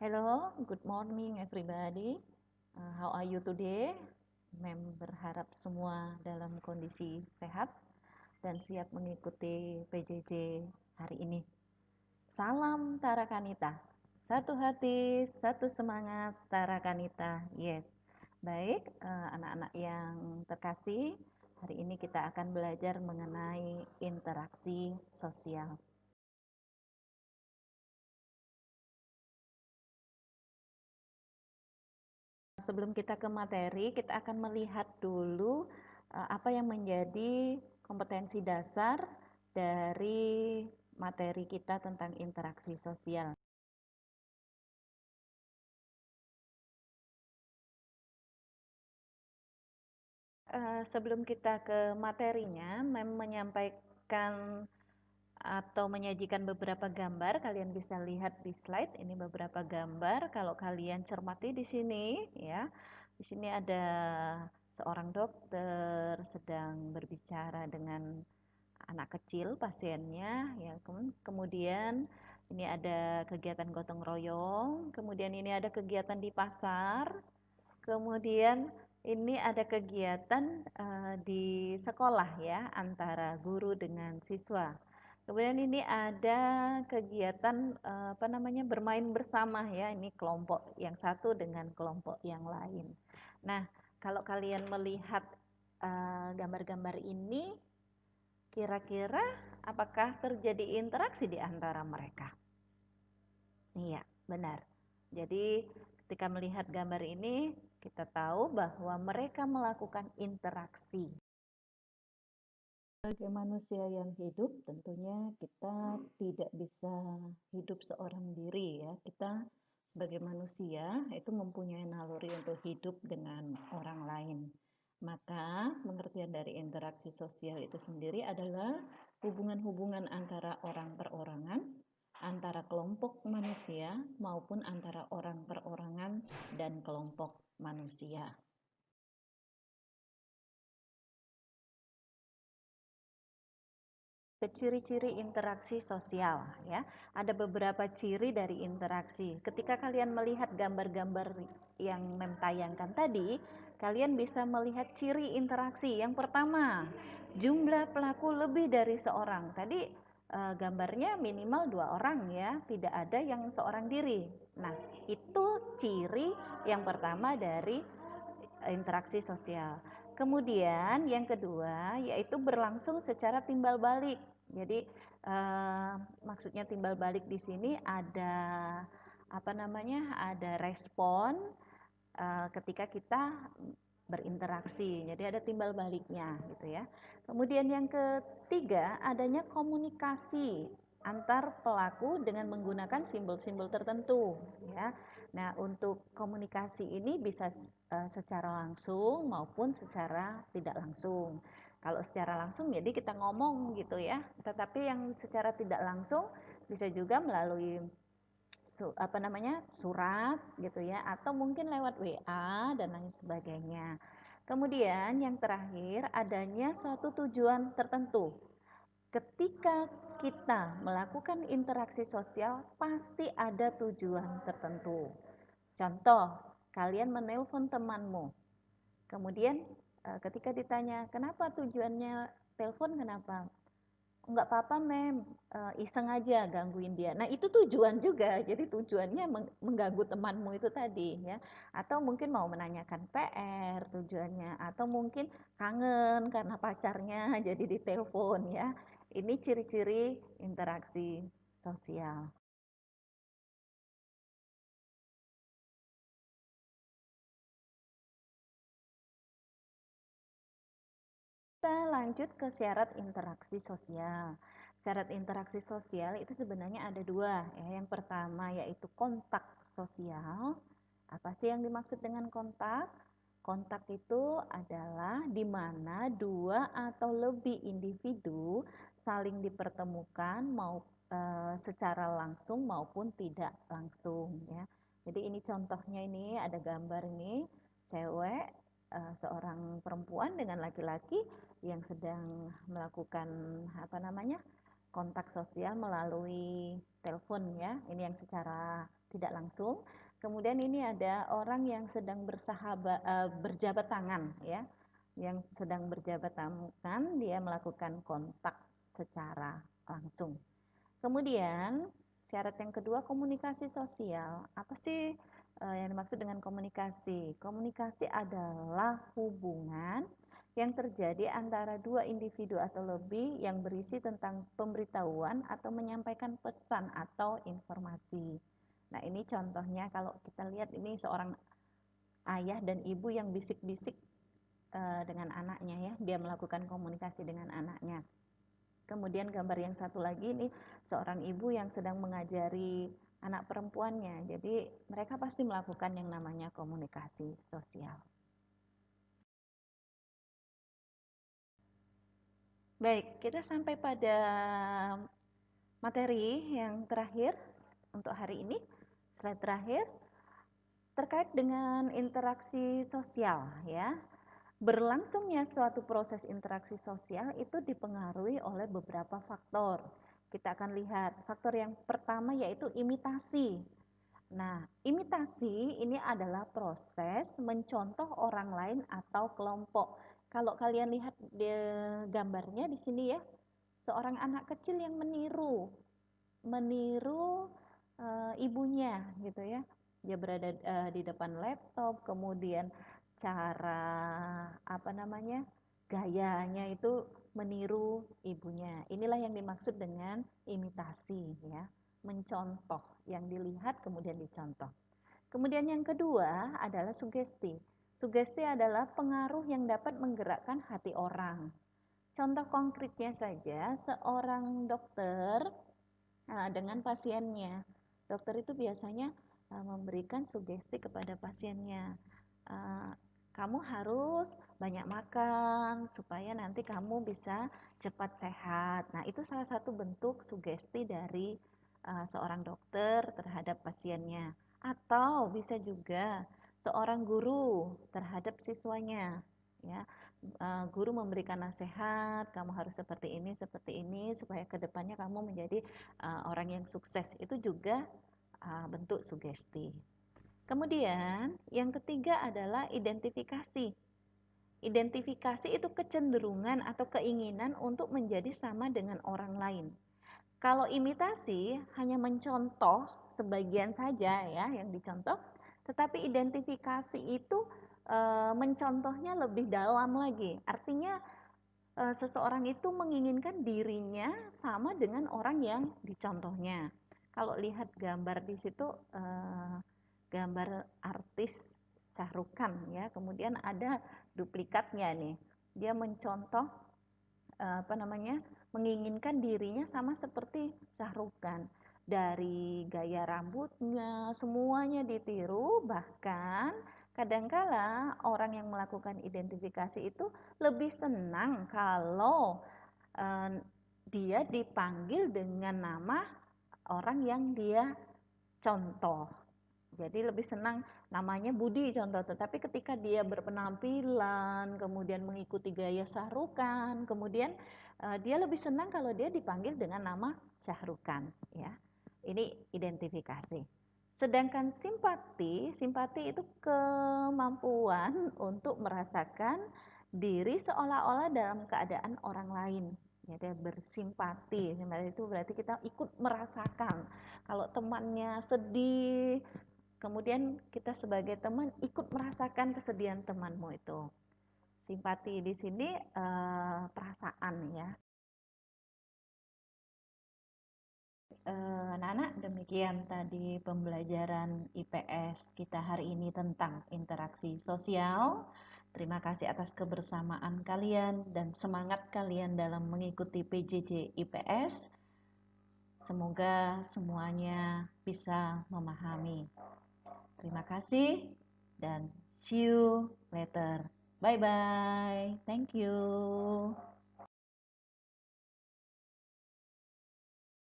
Hello, good morning everybody. How are you today? Mem berharap semua dalam kondisi sehat dan siap mengikuti PJJ hari ini. Salam Tarakanita. Satu hati, satu semangat Tarakanita. Yes. Baik, anak-anak yang terkasih, hari ini kita akan belajar mengenai interaksi sosial. Sebelum kita ke materi, kita akan melihat dulu apa yang menjadi kompetensi dasar dari materi kita tentang interaksi sosial. Sebelum kita ke materinya, menyampaikan atau menyajikan beberapa gambar. Kalian bisa lihat di slide, ini beberapa gambar. Kalau kalian cermati di sini, ya, di sini ada seorang dokter sedang berbicara dengan anak kecil pasiennya, ya. Kemudian ini ada kegiatan gotong royong, kemudian ini ada kegiatan di pasar, kemudian ini ada kegiatan di sekolah, ya, antara guru dengan siswa. Kemudian ini ada kegiatan bermain bersama, ya, ini kelompok yang satu dengan kelompok yang lain. Nah, kalau kalian melihat gambar-gambar ini, kira-kira apakah terjadi interaksi di antara mereka? Iya, benar. Jadi ketika melihat gambar ini, kita tahu bahwa mereka melakukan interaksi. Sebagai manusia yang hidup, tentunya kita tidak bisa hidup seorang diri, ya. Kita sebagai manusia itu mempunyai naluri untuk hidup dengan orang lain. Maka pengertian dari interaksi sosial itu sendiri adalah hubungan-hubungan antara orang perorangan, antara kelompok manusia maupun antara orang perorangan dan kelompok manusia. Ciri-ciri interaksi sosial, ya. Ada beberapa ciri dari interaksi. Ketika kalian melihat gambar-gambar yang Mem tayangkan tadi, kalian bisa melihat ciri interaksi. Yang pertama, jumlah pelaku lebih dari seorang. Tadi gambarnya minimal 2 orang, ya, tidak ada yang seorang diri. Nah, itu ciri yang pertama dari interaksi sosial. Kemudian yang kedua yaitu berlangsung secara timbal balik. Jadi maksudnya timbal balik di sini ada ada respon ketika kita berinteraksi. Jadi ada timbal baliknya gitu, ya. Kemudian yang ketiga adanya komunikasi antar pelaku dengan menggunakan simbol-simbol tertentu, ya. Nah, untuk komunikasi ini bisa secara langsung maupun secara tidak langsung. Kalau secara langsung jadi kita ngomong gitu, ya. Tetapi yang secara tidak langsung bisa juga melalui surat gitu, ya, atau mungkin lewat WA dan lain sebagainya. Kemudian yang terakhir adanya suatu tujuan tertentu. Ketika kita melakukan interaksi sosial pasti ada tujuan tertentu. Contoh, kalian menelpon temanmu. Kemudian ketika ditanya, "Kenapa tujuannya telepon, kenapa?" "Enggak apa-apa, Mem, iseng aja gangguin dia." Nah, itu tujuan juga. Jadi tujuannya mengganggu temanmu itu tadi, ya. Atau mungkin mau menanyakan PR tujuannya, atau mungkin kangen karena pacarnya jadi ditelepon, ya. Ini ciri-ciri interaksi sosial. Kita lanjut ke syarat interaksi sosial. Syarat interaksi sosial itu sebenarnya ada dua, ya. Yang pertama yaitu kontak sosial. Apa sih yang dimaksud dengan kontak? Kontak itu adalah di mana dua atau lebih individu saling dipertemukan secara langsung maupun tidak langsung, ya. Jadi ini contohnya, ini ada gambar ini cewek, seorang perempuan dengan laki-laki yang sedang melakukan kontak sosial melalui telepon ya, ini yang secara tidak langsung. Kemudian ini ada orang yang sedang berjabat tangan ya, yang sedang berjabat tangan, dia melakukan kontak secara langsung. Kemudian syarat yang kedua, komunikasi sosial. Apa sih yang dimaksud dengan komunikasi? Komunikasi adalah hubungan yang terjadi antara dua individu atau lebih yang berisi tentang pemberitahuan atau menyampaikan pesan atau informasi. Nah, ini contohnya kalau kita lihat ini seorang ayah dan ibu yang bisik-bisik dengan anaknya ya, dia melakukan komunikasi dengan anaknya. Kemudian gambar yang satu lagi ini seorang ibu yang sedang mengajari anak perempuannya. Jadi mereka pasti melakukan yang namanya komunikasi sosial. Baik, kita sampai pada materi yang terakhir untuk hari ini. Slide terakhir terkait dengan interaksi sosial ya. Berlangsungnya suatu proses interaksi sosial itu dipengaruhi oleh beberapa faktor. Kita akan lihat faktor yang pertama yaitu imitasi. Nah, imitasi ini adalah proses mencontoh orang lain atau kelompok. Kalau kalian lihat di gambarnya di sini ya, seorang anak kecil yang meniru ibunya gitu ya. Dia berada di depan laptop, kemudian cara gayanya itu meniru ibunya. Inilah yang dimaksud dengan imitasi ya, mencontoh, yang dilihat kemudian dicontoh. Kemudian yang kedua adalah sugesti. Sugesti adalah pengaruh yang dapat menggerakkan hati orang. Contoh konkretnya saja, seorang dokter dengan pasiennya. Dokter itu biasanya memberikan sugesti kepada pasiennya. Kamu harus banyak makan supaya nanti kamu bisa cepat sehat. Nah, itu salah satu bentuk sugesti dari seorang dokter terhadap pasiennya. Atau bisa juga seorang guru terhadap siswanya, ya. Guru memberikan nasihat, kamu harus seperti ini supaya kedepannya kamu menjadi orang yang sukses. Itu juga bentuk sugesti. Kemudian yang ketiga adalah identifikasi. Identifikasi itu kecenderungan atau keinginan untuk menjadi sama dengan orang lain. Kalau imitasi hanya mencontoh sebagian saja ya yang dicontoh, tetapi identifikasi itu mencontohnya lebih dalam lagi. Artinya seseorang itu menginginkan dirinya sama dengan orang yang dicontohnya. Kalau lihat gambar di situ gambar artis Shahrukh Khan ya, kemudian ada duplikatnya nih. Dia mencontoh menginginkan dirinya sama seperti Shahrukh Khan. Dari gaya rambutnya, semuanya ditiru, bahkan kadangkala orang yang melakukan identifikasi itu lebih senang kalau dia dipanggil dengan nama orang yang dia contoh. Jadi lebih senang namanya Budi contoh, tetapi ketika dia berpenampilan, kemudian mengikuti gaya Shahrukh Khan, kemudian dia lebih senang kalau dia dipanggil dengan nama Shahrukh Khan, ya. Ini identifikasi. Sedangkan simpati itu kemampuan untuk merasakan diri seolah-olah dalam keadaan orang lain. Jadi bersimpati, simpati itu berarti kita ikut merasakan. Kalau temannya sedih, kemudian kita sebagai teman ikut merasakan kesedihan temanmu itu. Simpati di sini perasaan ya. Anak-anak, demikian tadi pembelajaran IPS kita hari ini tentang interaksi sosial. Terima kasih atas kebersamaan kalian dan semangat kalian dalam mengikuti PJJ IPS. Semoga semuanya bisa memahami. Terima kasih dan see you later. Bye-bye. Thank you.